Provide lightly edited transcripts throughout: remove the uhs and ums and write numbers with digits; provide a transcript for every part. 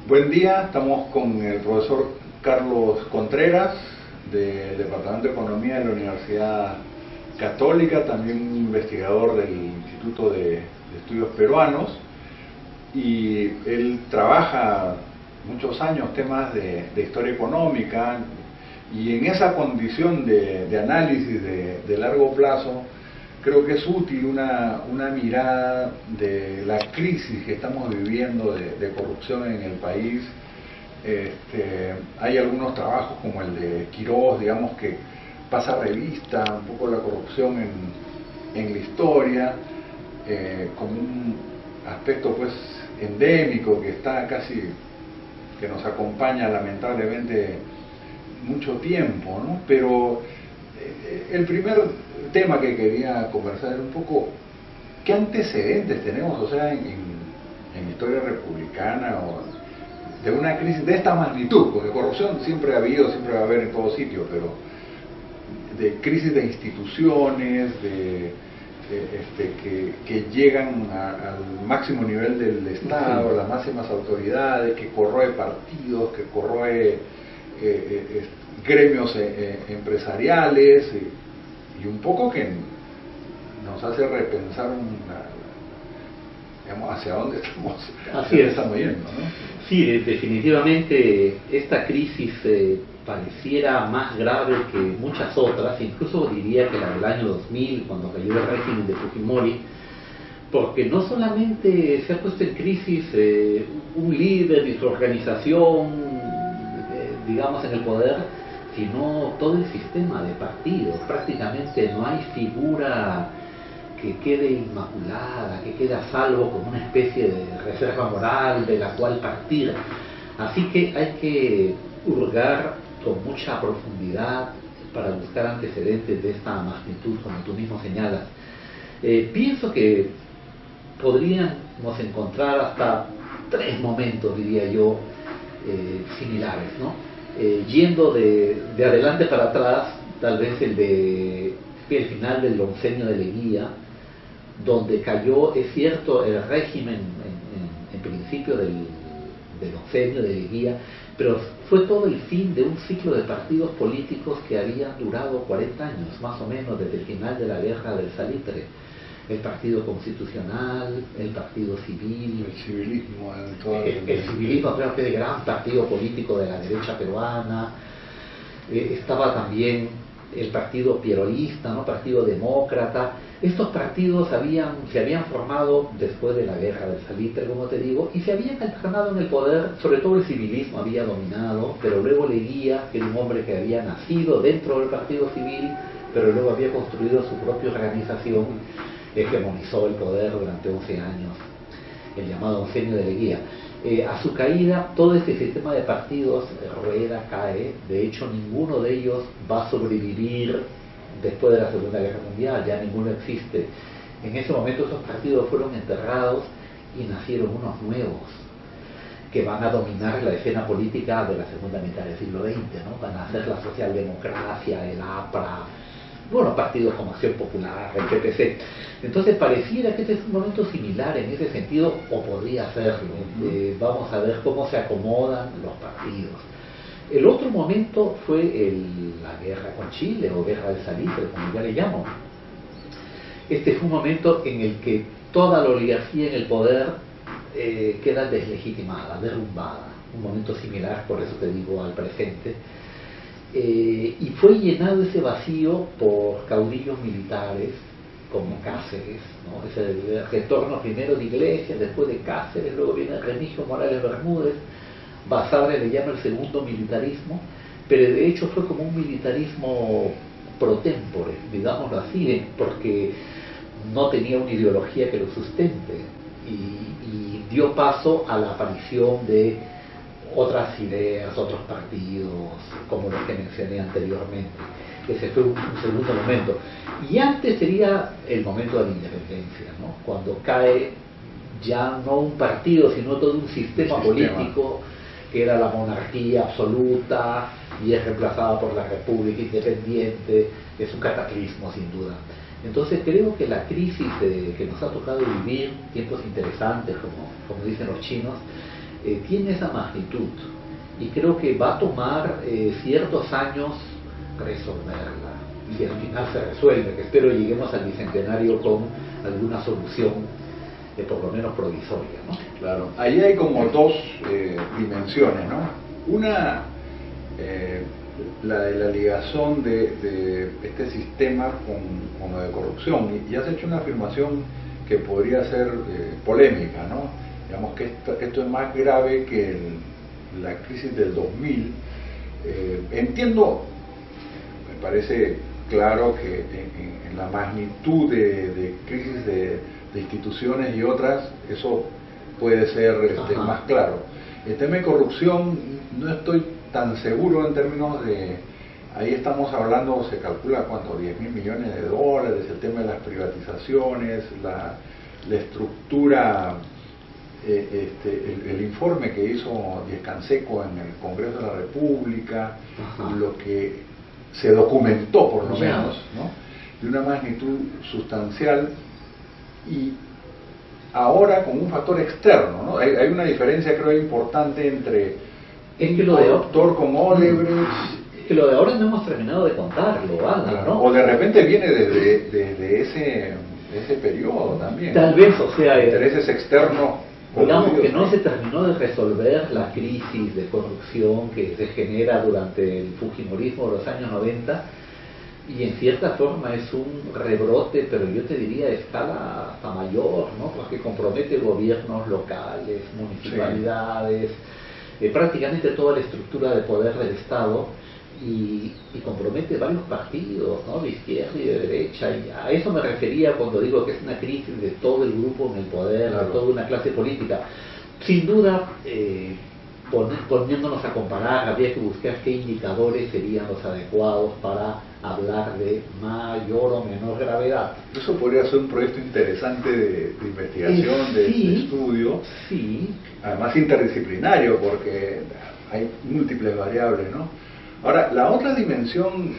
Buen día, estamos con el profesor Carlos Contreras del Departamento de Economía de la Universidad Católica, también investigador del Instituto de Estudios Peruanos, y él trabaja muchos años temas de historia económica, y en esa condición de análisis de largo plazo creo que es útil una mirada de la crisis que estamos viviendo de corrupción en el país. Hay algunos trabajos como el de Quirós, digamos, que pasa revista un poco la corrupción en la historia, como un aspecto pues endémico que está casi, que nos acompaña lamentablemente mucho tiempo, ¿no? Pero el primer tema que quería conversar es un poco qué antecedentes tenemos, o sea, en historia republicana o de una crisis de esta magnitud, porque corrupción siempre ha habido, siempre va a haber en todo sitio, pero de crisis de instituciones, que llegan al máximo nivel del Estado, las máximas autoridades, que corroe partidos, que corroe gremios empresariales, y un poco que nos hace repensar digamos, hacia dónde estamos yendo, ¿no? Sí, definitivamente esta crisis pareciera más grave que muchas otras, incluso diría que la del año 2000, cuando cayó el régimen de Fujimori, porque no solamente se ha puesto en crisis un líder y su organización, digamos, en el poder, sino todo el sistema de partidos. Prácticamente no hay figura que quede inmaculada, que quede a salvo con una especie de reserva moral de la cual partir. Así que hay que hurgar con mucha profundidad para buscar antecedentes de esta magnitud, como tú mismo señalas. Pienso que podríamos encontrar hasta 3 momentos, diría yo, similares, ¿no? Yendo de adelante para atrás, tal vez el final del oncenio de Leguía, donde cayó, es cierto, el régimen en principio del oncenio de Leguía, pero fue todo el fin de un ciclo de partidos políticos que habían durado 40 años, más o menos, desde el final de la Guerra del Salitre. El Partido Constitucional, el Partido Civil, el civilismo, el civilismo, creo que es el gran partido político de la derecha peruana. Estaba también el Partido Pierolista, ¿no? Partido Demócrata. Estos partidos se habían formado después de la Guerra del Salitre, como te digo, y se habían alternado en el poder. Sobre todo el civilismo había dominado, pero luego Leguía, que era un hombre que había nacido dentro del Partido Civil, pero luego había construido su propia organización, hegemonizó el poder durante 11 años, el llamado oncenio de Leguía. A su caída, todo este sistema de partidos rueda, cae. De hecho, ninguno de ellos va a sobrevivir después de la Segunda Guerra Mundial, ya ninguno existe. En ese momento esos partidos fueron enterrados y nacieron unos nuevos que van a dominar la escena política de la segunda mitad del siglo XX, ¿no? Van a ser la socialdemocracia, el APRA, bueno, partidos como Acción Popular, el PPC. Entonces pareciera que este es un momento similar en ese sentido, o podría serlo. Vamos a ver cómo se acomodan los partidos. El otro momento fue la guerra con Chile, o guerra del Salitre, como ya le llamo. Este fue un momento en el que toda la oligarquía en el poder queda deslegitimada, derrumbada. Un momento similar, por eso te digo, al presente. Y fue llenado ese vacío por caudillos militares como Cáceres, ¿no? Es el retorno primero de Iglesias, después de Cáceres, luego viene Remigio Morales Bermúdez. Basadre le llama el segundo militarismo, pero de hecho fue como un militarismo pro tempore, digámoslo así, porque no tenía una ideología que lo sustente, y dio paso a la aparición de otras ideas, otros partidos, como los que mencioné anteriormente. Ese fue un segundo momento. Y antes sería el momento de la independencia, ¿no? Cuando cae ya no un partido, sino todo un sistema político, que era la monarquía absoluta, y es reemplazada por la república independiente. Es un cataclismo, sin duda. Entonces creo que la crisis que nos ha tocado vivir, tiempos interesantes, como dicen los chinos, tiene esa magnitud y creo que va a tomar ciertos años resolverla, y al final se resuelve, que espero lleguemos al bicentenario con alguna solución por lo menos provisoria, ¿no? Claro, ahí hay como dos dimensiones, ¿no? Una, la de la ligazón de este sistema con lo de corrupción, y has hecho una afirmación que podría ser polémica, ¿no? Digamos que esto es más grave que la crisis del 2000. Entiendo, me parece claro que en la magnitud de crisis de instituciones y otras, eso puede ser más claro. El tema de corrupción no estoy tan seguro en términos de, ahí estamos hablando, se calcula cuánto, 10.000 millones de dólares, el tema de las privatizaciones, la estructura, el informe que hizo Díez Canseco en el Congreso de la República, lo que se documentó por lo menos, ¿no? De una magnitud sustancial, y ahora con un factor externo, ¿no? Hay una diferencia, creo, importante entre doctor como Odebrecht. Es que lo de ahora no hemos terminado de contarlo, Ana, ¿no? O de repente viene desde ese periodo también. Tal vez, o sea, intereses externos. Digamos que no se terminó de resolver la crisis de corrupción que se genera durante el fujimorismo de los años 90, y en cierta forma es un rebrote, pero yo te diría a escala hasta mayor, ¿no? Porque compromete gobiernos locales, municipalidades, prácticamente toda la estructura de poder del Estado, y compromete varios partidos, ¿no? De izquierda y de derecha, y a eso me refería cuando digo que es una crisis de todo el grupo en el poder, de toda una clase política. Sin duda, poniéndonos a comparar, habría que buscar qué indicadores serían los adecuados para hablar de mayor o menor gravedad. Eso podría ser un proyecto interesante de investigación, de estudio, además interdisciplinario, porque hay múltiples variables, ¿no? Ahora, la otra dimensión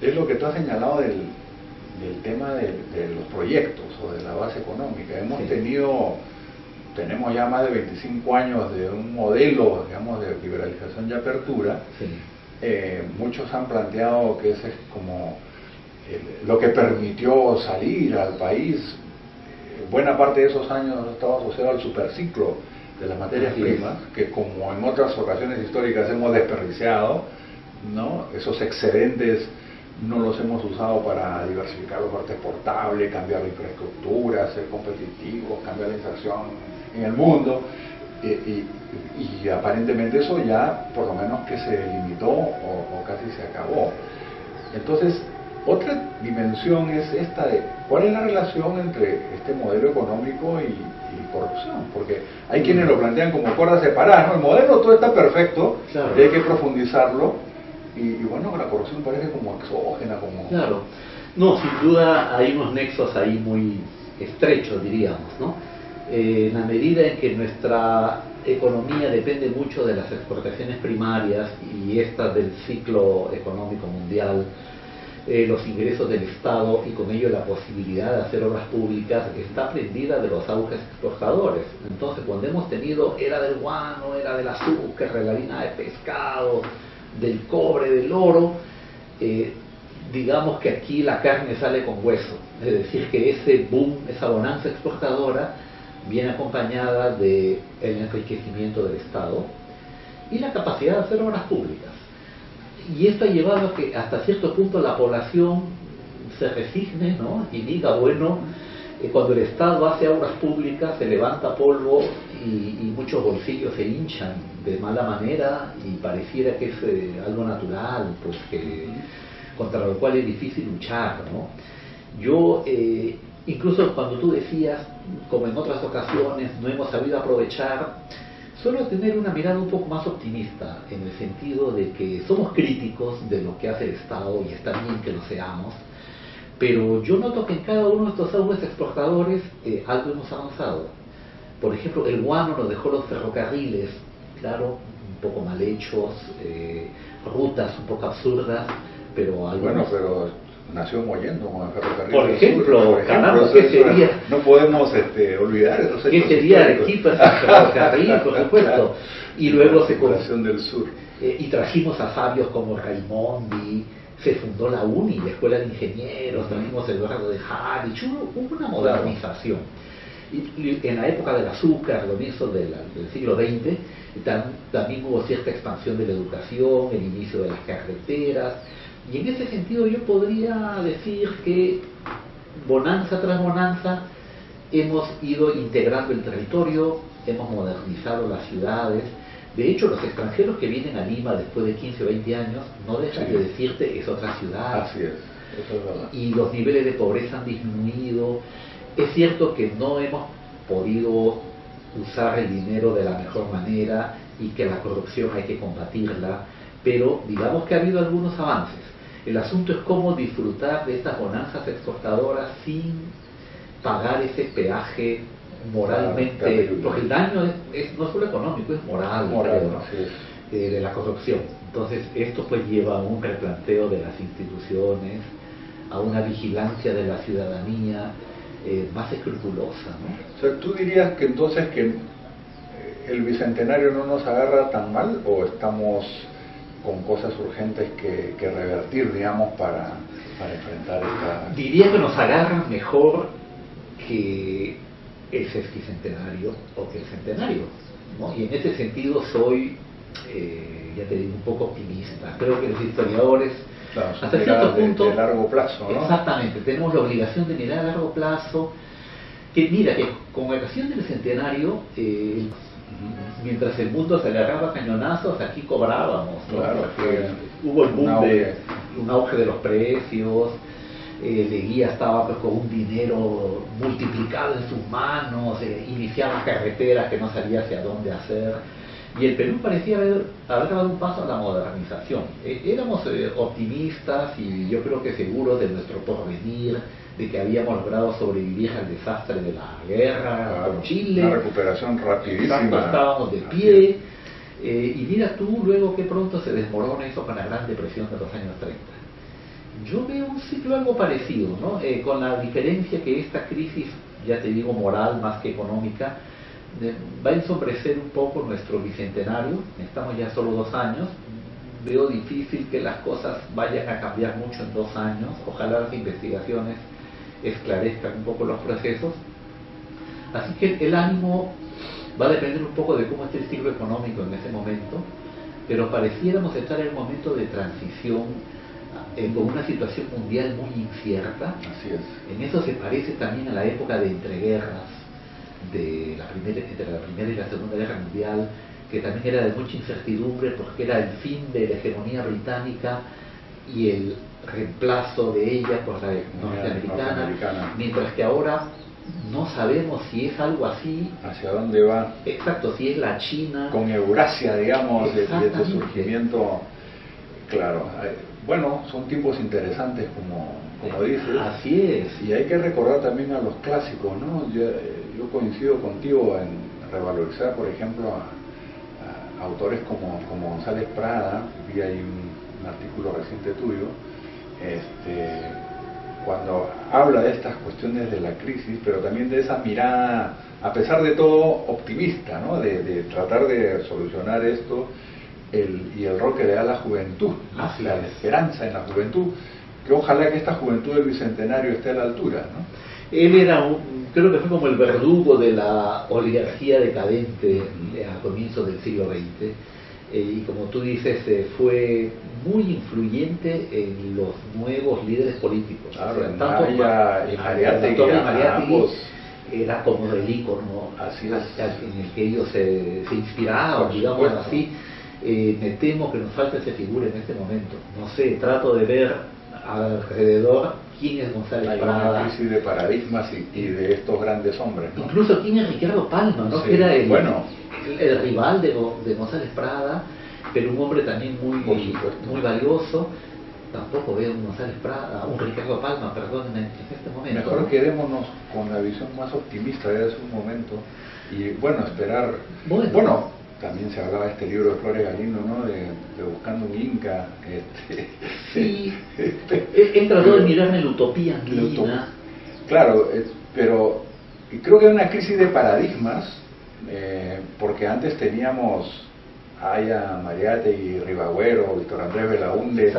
es lo que tú has señalado del tema de los proyectos o de la base económica. Tenemos ya más de 25 años de un modelo, digamos, de liberalización y apertura. Muchos han planteado que ese es como lo que permitió salir al país. Buena parte de esos años estaba asociado al superciclo de las materias primas, que como en otras ocasiones históricas hemos desperdiciado, ¿no? Esos excedentes no los hemos usado para diversificar los partes exportables, cambiar la infraestructura, ser competitivos, cambiar la inserción en el mundo, y aparentemente eso ya por lo menos que se limitó o casi se acabó. Entonces, otra dimensión es esta de cuál es la relación entre este modelo económico y corrupción, porque hay quienes lo plantean como cuerdas separadas, ¿no? El modelo todo está perfecto, y hay que profundizarlo, y bueno, la corrupción parece como exógena, como... Claro, no, sin duda hay unos nexos ahí muy estrechos, diríamos, ¿no? En la medida en que nuestra economía depende mucho de las exportaciones primarias y estas del ciclo económico mundial, los ingresos del Estado y con ello la posibilidad de hacer obras públicas está prendida de los auges exportadores. Entonces, cuando hemos tenido era del guano, era del azúcar, de la harina de pescado, del cobre, del oro, digamos que aquí la carne sale con hueso, es decir, que ese boom, esa bonanza exportadora viene acompañada del enriquecimiento del Estado y la capacidad de hacer obras públicas. Y esto ha llevado a que hasta cierto punto la población se resigne, ¿no? Y diga, bueno, cuando el Estado hace obras públicas se levanta polvo y muchos bolsillos se hinchan de mala manera y pareciera que es algo natural, pues que contra lo cual es difícil luchar, ¿no? Yo, incluso cuando tú decías, como en otras ocasiones, no hemos sabido aprovechar, suelo tener una mirada un poco más optimista, en el sentido de que somos críticos de lo que hace el Estado, y está bien que lo seamos, pero yo noto que en cada uno de estos auges exportadores algo hemos avanzado. Por ejemplo, el guano nos dejó los ferrocarriles, claro, un poco mal hechos, rutas un poco absurdas, pero algo... Bueno, pero nació Mollendo con el ferrocarril por del ejemplo, Sur, caramba, ¿qué sería? No podemos olvidar esos ¿Qué hechos sería históricos. Arequipa sin ferrocarril, por supuesto? Y luego la circulación del sur. Y trajimos a sabios como Raimondi, se fundó la UNI, la Escuela de Ingenieros, trajimos Eduardo de Harich, hubo una modernización. Y en la época del azúcar, lo mismo del siglo XX, también hubo cierta expansión de la educación, el inicio de las carreteras, y en ese sentido yo podría decir que bonanza tras bonanza hemos ido integrando el territorio, hemos modernizado las ciudades. De hecho, los extranjeros que vienen a Lima después de 15 o 20 años no dejan de decirte es otra ciudad. Así es, eso es verdad. Y los niveles de pobreza han disminuido. Es cierto que no hemos podido usar el dinero de la mejor manera y que la corrupción hay que combatirla, pero digamos que ha habido algunos avances. El asunto es cómo disfrutar de estas bonanzas exportadoras sin pagar ese peaje moralmente, porque el daño no solo económico, es moral, creo, ¿no? De la corrupción. Entonces esto pues lleva a un replanteo de las instituciones, a una vigilancia de la ciudadanía más escrupulosa, ¿no? O sea, ¿tú dirías que entonces que el Bicentenario no nos agarra tan mal, o estamos con cosas urgentes que revertir, digamos, para enfrentar esta...? Diría que nos agarra mejor que el sesquicentenario o que el centenario, ¿no? Y en ese sentido soy, ya te digo, un poco optimista. Creo que los historiadores, claro, hasta cierto punto, de largo plazo, ¿no? Exactamente, tenemos la obligación de mirar a largo plazo. Que mira, que con ocasión del centenario, mientras el mundo se agarraba cañonazos, aquí cobrábamos, ¿no? Claro, hubo el boom un auge de los precios. Leguía estaba pues con un dinero multiplicado en sus manos, iniciaban carreteras que no sabía hacia dónde hacer, y el Perú parecía haber dado un paso a la modernización. Éramos optimistas y yo creo que seguros de nuestro porvenir, de que habíamos logrado sobrevivir al desastre de la guerra con Chile. Una recuperación rapidísima. Exacto, estábamos de pie, y mira tú luego que pronto se desmorona eso con la Gran Depresión de los años 30. Yo veo un ciclo algo parecido, ¿no? Con la diferencia que esta crisis, ya te digo, moral más que económica, va a ensombrecer un poco nuestro bicentenario. Estamos ya solo 2 años. Veo difícil que las cosas vayan a cambiar mucho en 2 años. Ojalá las investigaciones esclarezcan un poco los procesos. Así que el ánimo va a depender un poco de cómo esté el ciclo económico en ese momento, pero pareciéramos estar en un momento de transición con una situación mundial muy incierta. Así es. En eso se parece también a la época de entreguerras, entre la Primera y la Segunda Guerra Mundial, que también era de mucha incertidumbre porque era el fin de la hegemonía británica y el reemplazo de ella por la norteamericana, mientras que ahora no sabemos si es algo así. ¿Hacia dónde va? Exacto, si es la China. Con Eurasia, digamos, de surgimiento. Claro. Bueno, son tiempos interesantes, como dices. Así es. Y hay que recordar también a los clásicos, ¿no? Yo coincido contigo en revalorizar, por ejemplo, a autores como González Prada. Vi ahí un artículo reciente tuyo, cuando habla de estas cuestiones de la crisis, pero también de esa mirada, a pesar de todo, optimista, ¿no? De tratar de solucionar esto. Y el rol que le da la juventud, la esperanza en la juventud, que ojalá que esta juventud del Bicentenario esté a la altura, ¿no? Él era creo que fue como el verdugo de la oligarquía decadente a comienzos del siglo XX, y como tú dices, fue muy influyente en los nuevos líderes políticos. Claro, tanto y Mariátegui, era como el ícono así es, en el que ellos se inspiraban, digamos así. Me temo que nos falta esa figura en este momento. No sé, trato de ver alrededor quién es González Prada. Hay una crisis de paradigmas y de estos grandes hombres, ¿no? Incluso quién es Ricardo Palma, ¿no? Sí, Que era el rival de González Prada, pero un hombre también muy valioso. Tampoco veo un González Prada, un Ricardo Palma, perdón, en este momento. Mejor quedémonos con la visión más optimista de hace un momento y bueno, esperar. Bueno, también se hablaba de este libro de Flores Galindo, ¿no? De Buscando un Inca. Sí, he tratado de mirarme la utopía andina. Claro, pero creo que hay una crisis de paradigmas, porque antes teníamos a Aya Mariátegui, Ribagüero, Víctor Andrés Belaúnde,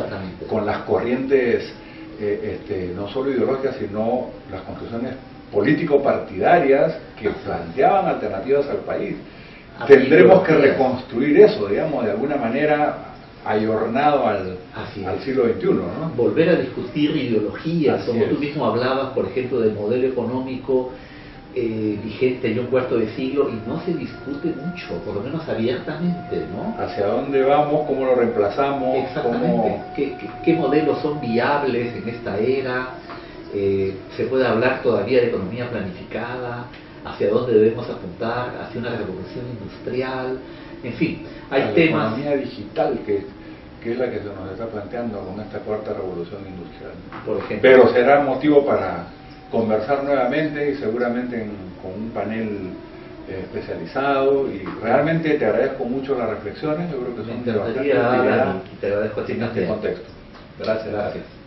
con las corrientes no solo ideológicas, sino las construcciones político-partidarias que planteaban alternativas al país. Tendremos que reconstruir eso, digamos, de alguna manera ayornado al siglo XXI, ¿no? Volver a discutir ideologías, Así como es. tú mismo hablabas, por ejemplo, del modelo económico vigente en un cuarto de siglo, y no se discute mucho, por lo menos abiertamente, ¿no? ¿Hacia dónde vamos? ¿Cómo lo reemplazamos? Exactamente. ¿Qué modelos son viables en esta era? Se puede hablar todavía de economía planificada, hacia dónde debemos apuntar, hacia una revolución industrial, en fin, hay temas. La economía digital que es la que se nos está planteando con esta cuarta revolución industrial, por ejemplo. Pero será motivo para conversar nuevamente y seguramente con un panel especializado, y realmente te agradezco mucho las reflexiones, yo creo que son de bastante utilidad y te agradezco a ti en este contexto. Gracias.